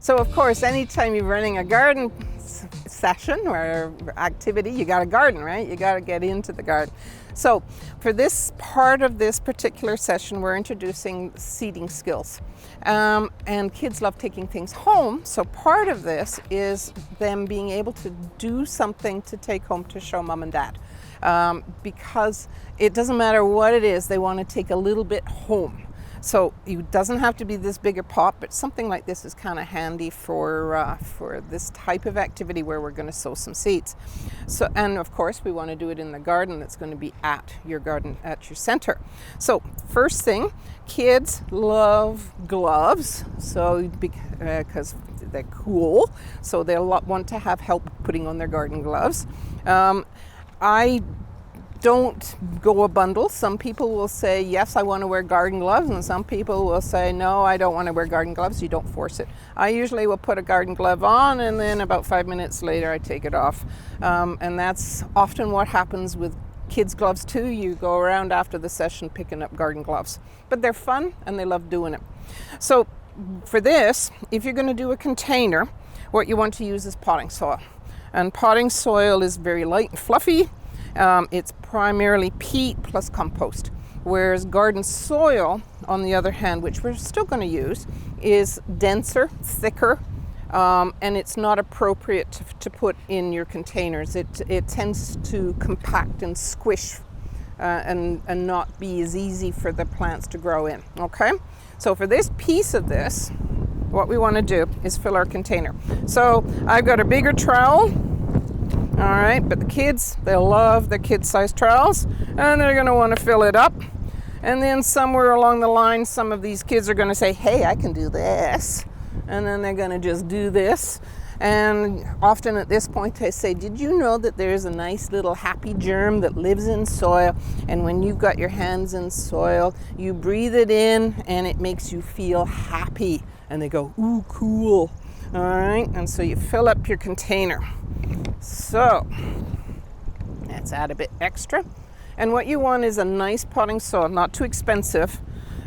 So of course, anytime you're running a garden session or activity, you got a garden, right? You got to get into the garden. So for this part of this particular session, we're introducing seeding skills. And kids love taking things home. So part of this is them being able to do something to take home to show mom and dad. Because it doesn't matter what it is, they want to take a little bit home. So it doesn't have to be this bigger pot, but something like this is kind of handy for this type of activity where we're going to sow some seeds. So, and of course, we want to do it in the garden that's going to be at your garden, at your center. So first thing, kids love gloves, so because they're cool, so they'll want to have help putting on their garden gloves. I don't go a bundle. Some people will say, yes, I want to wear garden gloves, and some people will say, no, I don't want to wear garden gloves. You don't force it. I usually will put a garden glove on, and then about 5 minutes later I take it off. And that's often what happens with kids' gloves too. You go around after the session picking up garden gloves. But they're fun and they love doing it. So for this, if you're going to do a container, what you want to use is potting soil. And potting soil is very light and fluffy. It's primarily peat plus compost, whereas garden soil, on the other hand, which we're still going to use, is denser, thicker, and it's not appropriate to put in your containers. It tends to compact and squish and not be as easy for the plants to grow in, okay? So for this piece of this, what we want to do is fill our container. So I've got a bigger trowel. All right, but the kids, they'll love their kid-sized trowels, and they're going to want to fill it up. And then somewhere along the line, some of these kids are going to say, hey, I can do this. And then they're going to just do this. And often at this point, they say, did you know that there's a nice little happy germ that lives in soil? And when you've got your hands in soil, you breathe it in, and it makes you feel happy. And they go, ooh, cool. All right, and so you fill up your container. So let's add a bit extra. And what you want is a nice potting soil, not too expensive,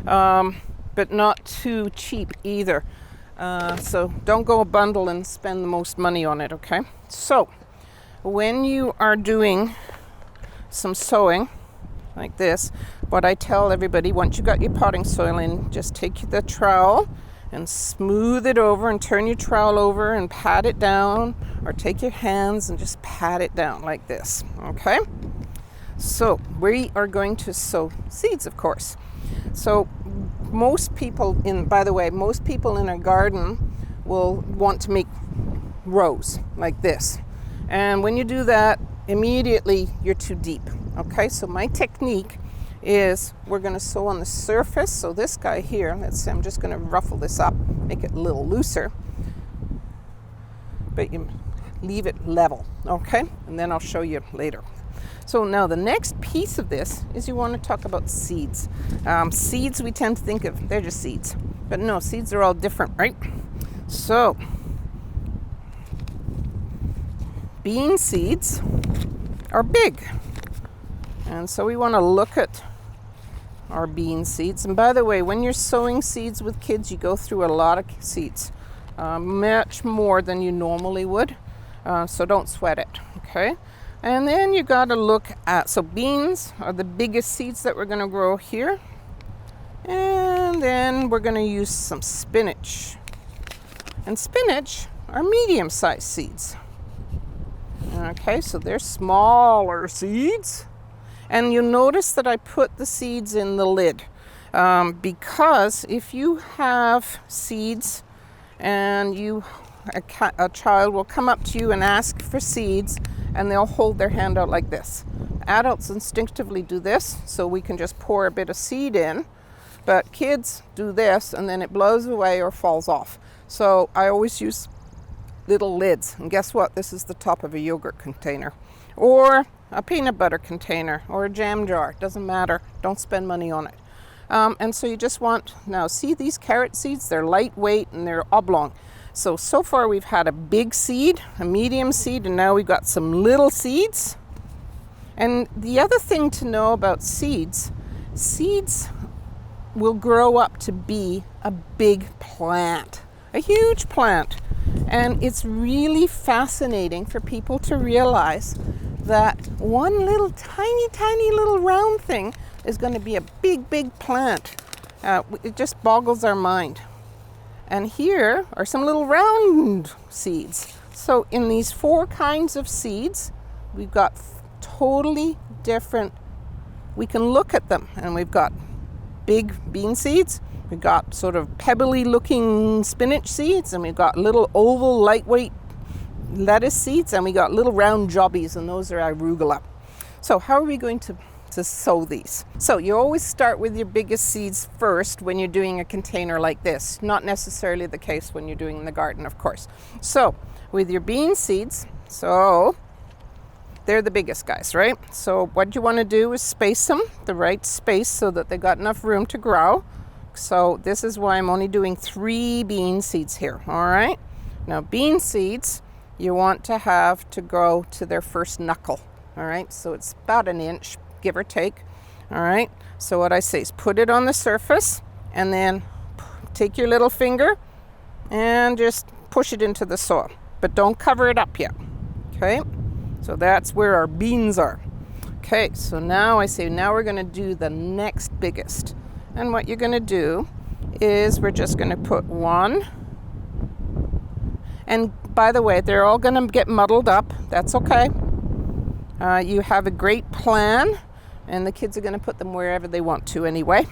but not too cheap either. So don't go a bundle and spend the most money on it, okay? So when you are doing some sowing like this, what I tell everybody, once you got your potting soil in, just take the trowel and smooth it over and turn your trowel over and pat it down, or take your hands and just pat it down like this, okay? So we are going to sow seeds, of course. So most people in a garden will want to make rows like this. And when you do that, immediately you're too deep, okay? So my technique is we're going to sow on the surface. So this guy here, let's see, I'm just going to ruffle this up, make it a little looser, but you leave it level, okay? And then I'll show you later. So now the next piece of this is you want to talk about seeds. Seeds, we tend to think of, they're just seeds, but no, seeds are all different, right? So bean seeds are big. And so we want to look at our bean seeds. And by the way, when you're sowing seeds with kids, you go through a lot of seeds, much more than you normally would. So don't sweat it, okay? And then you got to look at, so beans are the biggest seeds that we're going to grow here. And then we're going to use some spinach. And spinach are medium-sized seeds. Okay, so they're smaller seeds. And you'll notice that I put the seeds in the lid because if you have seeds and a child will come up to you and ask for seeds, and they'll hold their hand out like this. Adults instinctively do this, so we can just pour a bit of seed in, but kids do this and then it blows away or falls off. So I always use little lids, and guess what? This is the top of a yogurt container, or a peanut butter container, or a jam jar. Doesn't matter. Don't spend money on it. And so you just want, now see these carrot seeds? They're lightweight and they're oblong. So far we've had a big seed, a medium seed, and now we've got some little seeds. And the other thing to know about seeds will grow up to be a big plant. a huge plant. And it's really fascinating for people to realize that one little tiny little round thing is going to be a big plant. It just boggles our mind. And here are some little round seeds. So in these 4 kinds of seeds, we've got totally different, we can look at them, and we've got big bean seeds, we've got sort of pebbly looking spinach seeds, and we've got little oval lightweight lettuce seeds, and we got little round jobbies, and those are arugula. So how are we going to sow these? So you always start with your biggest seeds first when you're doing a container like this. Not necessarily the case when you're doing in the garden, of course. So with your bean seeds, so they're the biggest guys, right? So what you want to do is space them the right space so that they got enough room to grow. So this is why I'm only doing 3 bean seeds here, all right? Now bean seeds, you want to have to grow to their first knuckle, all right? So it's about 1 inch, give or take, all right? So what I say is put it on the surface and then take your little finger and just push it into the soil, but don't cover it up yet, okay? So that's where our beans are. Okay, so now I say, now we're gonna do the next biggest. And what you're gonna do is we're just gonna put 1. And by the way, they're all gonna get muddled up, that's okay. You have a great plan, and the kids are going to put them wherever they want to anyway.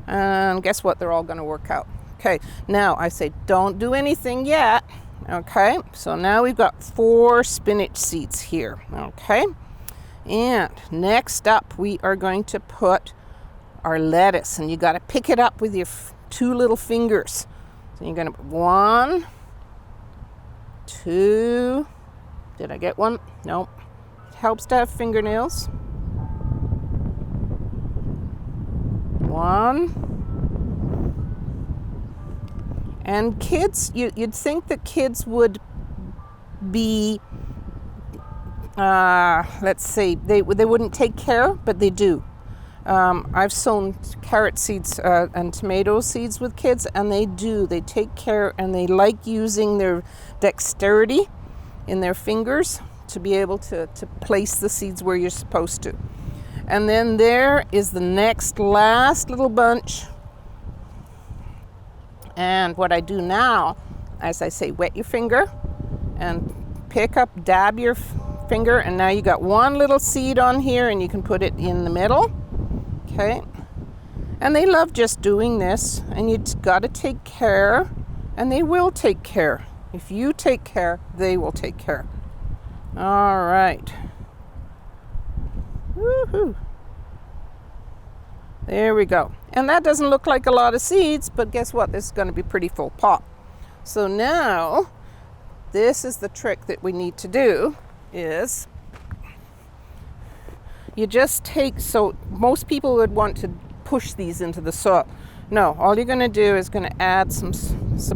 And guess what? They're all going to work out. Okay, now I say don't do anything yet. Okay, so now we've got 4 spinach seeds here. Okay, and next up we are going to put our lettuce, and you got to pick it up with your 2 little fingers. So you're going to put 1, 2. Did I get one? Nope. It helps to have fingernails. 1. And kids, you'd think that kids would be, let's see, they wouldn't take care, but they do. I've sown carrot seeds and tomato seeds with kids, and they do. They take care, and they like using their dexterity in their fingers to be able to place the seeds where you're supposed to. And then there is the last little bunch. And what I do now, as I say, wet your finger and pick up, dab your finger, and now you got 1 little seed on here, and you can put it in the middle. Okay. And they love just doing this, and you've got to take care, and they will take care. If you take care, they will take care. All right. Woohoo. There we go. And that doesn't look like a lot of seeds, but guess what? This is going to be pretty full pot. So now, this is the trick that we need to do, is you just take, so most people would want to push these into the soil. No, all you're going to do is going to add some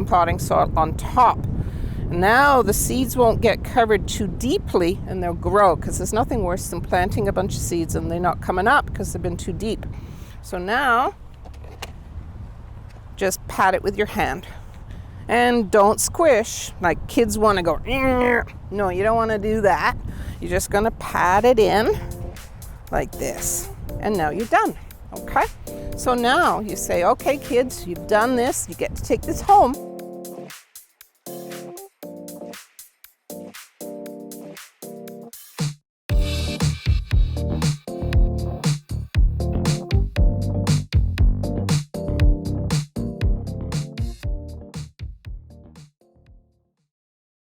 potting soil on top. Now the seeds won't get covered too deeply, and they'll grow, because there's nothing worse than planting a bunch of seeds and they're not coming up because they've been too deep. So now, just pat it with your hand. And don't squish, like kids want to go, no, you don't want to do that. You're just going to pat it in like this. And now you're done, okay? So now you say, okay, kids, you've done this. You get to take this home.